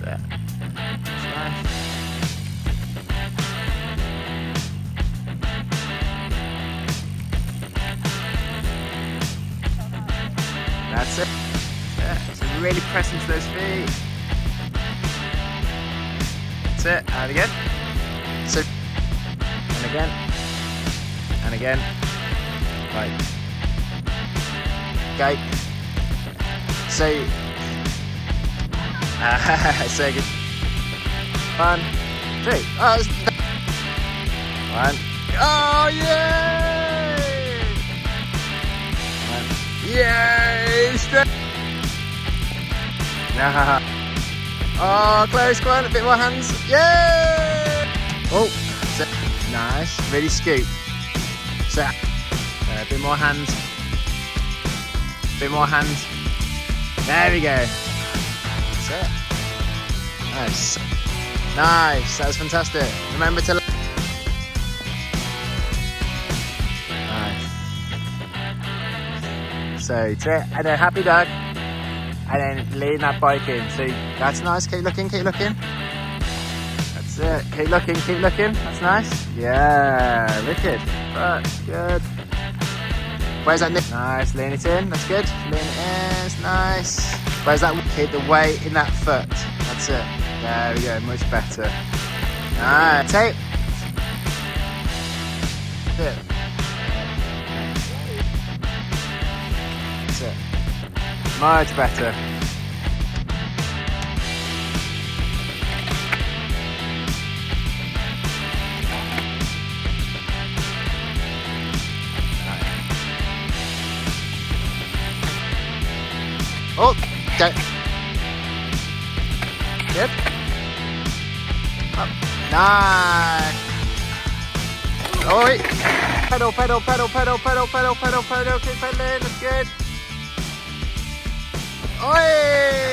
it. That's nice. That's it. Yeah. So really press into those feet. That's it. And again. So. And again. And again. Right. Okay. So. So good. 1, 2. Oh, one. Oh, yay! Yay! Oh, close, come on, a bit more hands. Yay! Oh, so, nice, really scoop. So, a bit more hands. Bit more hands. There we go. That's it. Nice. Nice, that was fantastic. Remember to... Nice. So, and a happy dog. And then lean that bike in. See, that's nice. Keep looking, keep looking. That's it. Keep looking, keep looking. That's nice. Yeah, wicked. That's good. Where's that? Nice. Lean it in. That's good. Lean it in. It's nice. Where's that? Keep the weight in that foot. That's it. There we go. Much better. Nice. Tape. That's it. That's it. Much better. Oh, go. Good. Up. Nice. Oi. Pedal, pedal, pedal, pedal, pedal, pedal, pedal, pedal. Keep pedaling. That's good. Oi!